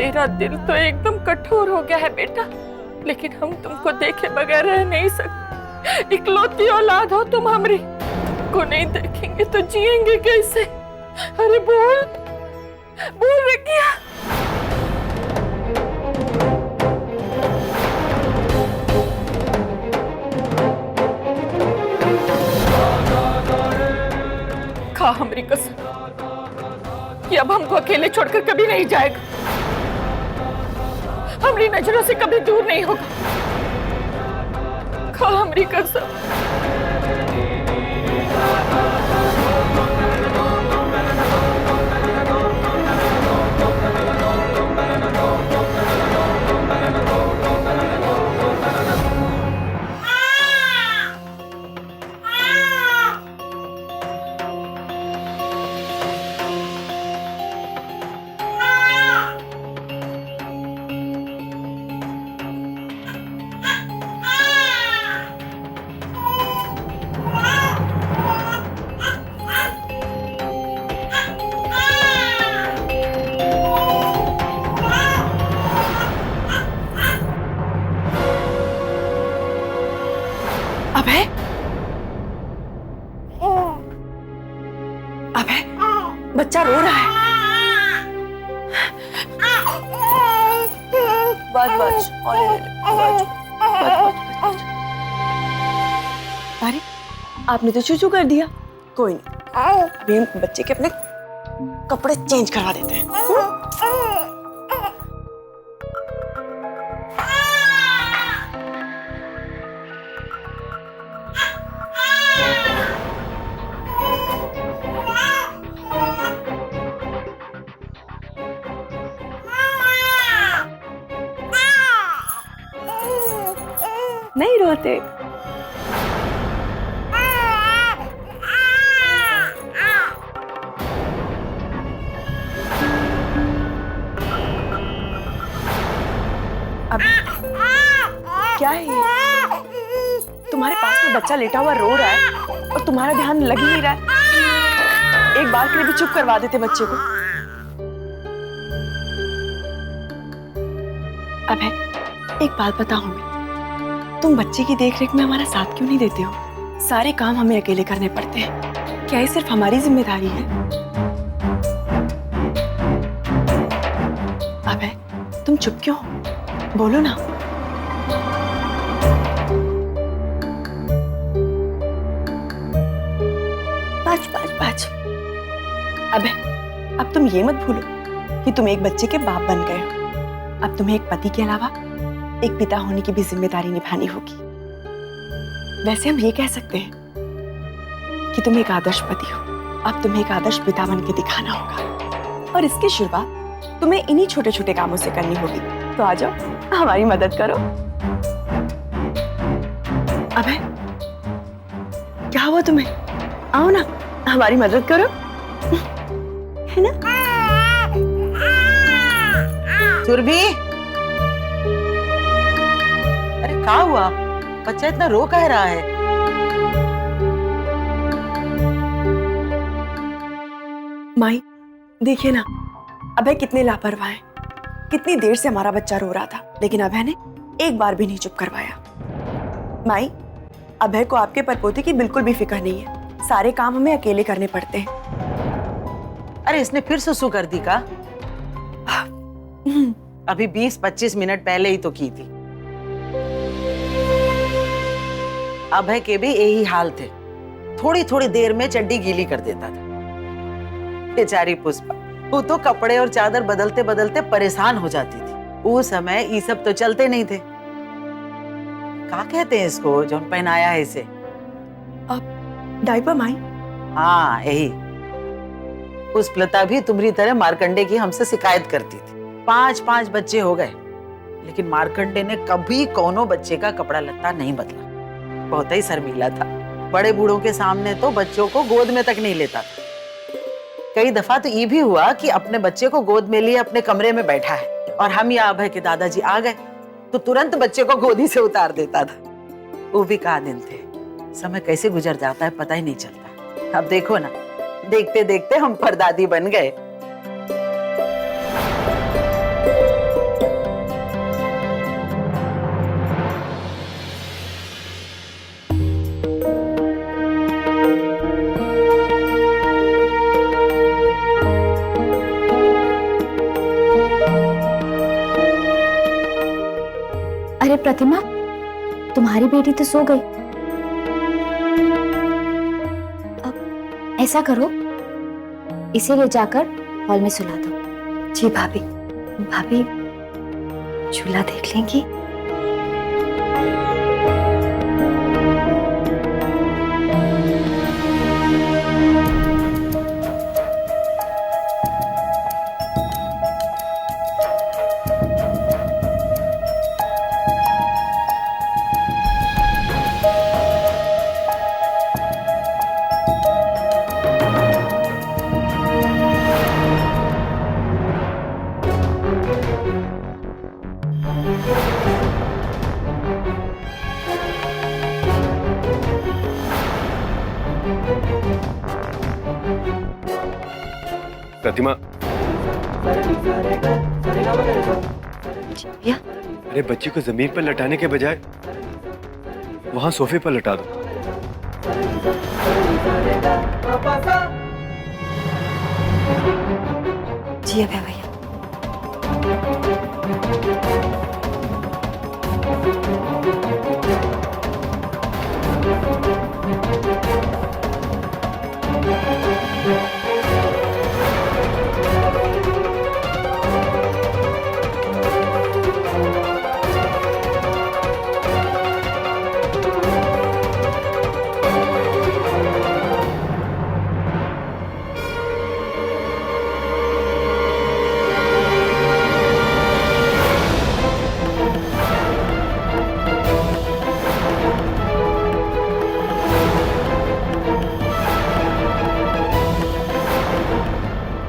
मेरा दिल तो एकदम कठोर हो गया है बेटा, लेकिन हम तुमको देखे बगैर रह नहीं सकते। इकलौती औलाद हो तुम हमारी, तुमको नहीं देखेंगे तो जिएंगे कैसे? अरे बोल बोल रखिया। खा हमारी कसम कि अब हमको अकेले छोड़कर कभी नहीं जाएगा, हमारी नजरों से कभी दूर नहीं होगा। खा हमारी कसम। अभय, अभय, बच्चा रो रहा है। बच अरे आपने तो चूचू कर दिया। कोई नहीं, अभी हम बच्चे के अपने कपड़े चेंज करवा देते हैं। नहीं रोते। अब क्या है ये? तुम्हारे पास में बच्चा लेटा हुआ रो रहा है और तुम्हारा ध्यान लग ही नहीं रहा है। एक बार के लिए भी चुप करवा देते बच्चे को। अबे एक बात बताओ हमें, तुम बच्चे की देखरेख में हमारा साथ क्यों नहीं देते हो? सारे काम हमें अकेले करने पड़ते हैं। क्या ये सिर्फ हमारी जिम्मेदारी है? अबे तुम चुप क्यों? बोलो ना। बच। अबे अब तुम ये मत भूलो कि तुम एक बच्चे के बाप बन गए हो। अब तुम्हें एक पति के अलावा एक पिता होने की भी जिम्मेदारी निभानी होगी। वैसे हम ये कह सकते हैं कि तुम एक आदर्श पति हो। अब तुम्हें एक आदर्श पिता बन के दिखाना होगा और इसकी शुरुआत तुम्हें इन्हीं छोटे छोटे कामों से करनी होगी। तो आ जाओ, हमारी मदद करो। अबे क्या हुआ तुम्हें? आओ ना, हमारी मदद करो, है ना? सुरभि, अरे क्या हुआ? बच्चा इतना रो कह रहा है? माई देखिए ना, अभय कितने लापरवाह हैं। कितनी देर से हमारा बच्चा रो रहा था, लेकिन अभय ने एक बार भी नहीं चुप करवाया। माई, अभय को आपके परपोते की बिल्कुल भी फिक्र नहीं है। सारे काम हमें अकेले करने पड़ते हैं। अरे इसने फिर सुसु कर दी का? अभी 20-25 मिनट पहले ही तो की थी। अभय के भी यही हाल थे, थोड़ी थोड़ी देर में चड्डी गीली कर देता था। बेचारी पुष्पा, वो तो कपड़े और चादर बदलते बदलते परेशान हो जाती थी। उस समय ये सब तो चलते नहीं थे। क्या कहते हैं इसको जो पहनाया है इसे? डायपर माई। हाँ यही। पुष्पलता भी तुम्हारी तरह मार्कंडे की हमसे शिकायत करती थी। 5-5 बच्चे हो गए, लेकिन मार्कंडे ने कभी कोनो बच्चे का कपड़ा लत्ता नहीं बदला। बहुत ही शर्मीला था। बड़े बूढ़ों के सामने तो बच्चों को गोद में तक नहीं लेता था। कई दफा तो ये भी हुआ कि अपने बच्चे को गोद में लिए अपने कमरे में बैठा है और हम या अभय के दादाजी आ गए तो तुरंत बच्चे को गोदी से उतार देता था। वो भी कहा दिन थे, समय कैसे गुजर जाता है पता ही नहीं चलता। अब देखो ना, देखते देखते हम परदादी बन गए। अरे प्रतिमा, तुम्हारी बेटी तो सो गई। अब ऐसा करो, इसे ले जाकर हॉल में सुला दो। जी भाभी। भाभी, झूला देख लेंगी? प्रतिमा, भैया, अरे बच्ची को जमीन पर लटाने के बजाय वहां सोफे पर लटा दो। जी अभय भैया।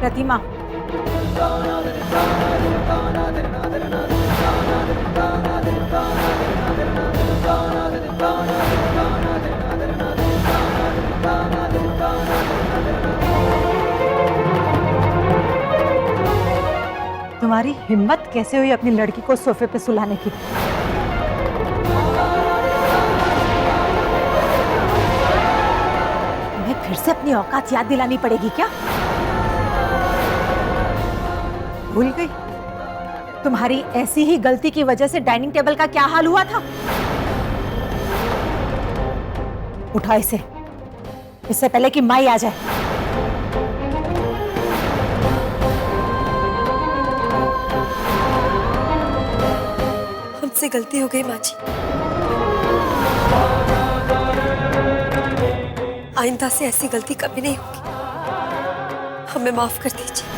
प्रतिमा, तुम्हारी हिम्मत कैसे हुई अपनी लड़की को सोफे पे सुलाने की? तुम्हें फिर से अपनी औकात याद दिलानी पड़ेगी क्या? भूल गई तुम्हारी ऐसी ही गलती की वजह से डाइनिंग टेबल का क्या हाल हुआ था? उठाओ इसे, इससे पहले कि माई आ जाए। हमसे गलती हो गई माँ जी। आइंदा से ऐसी गलती कभी नहीं होगी। हमें माफ कर दीजिए।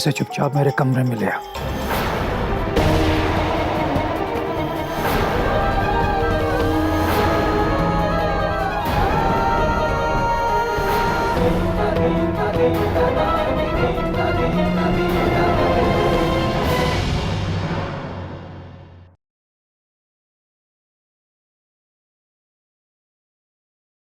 इसे चुपचाप मेरे कमरे में ले आ।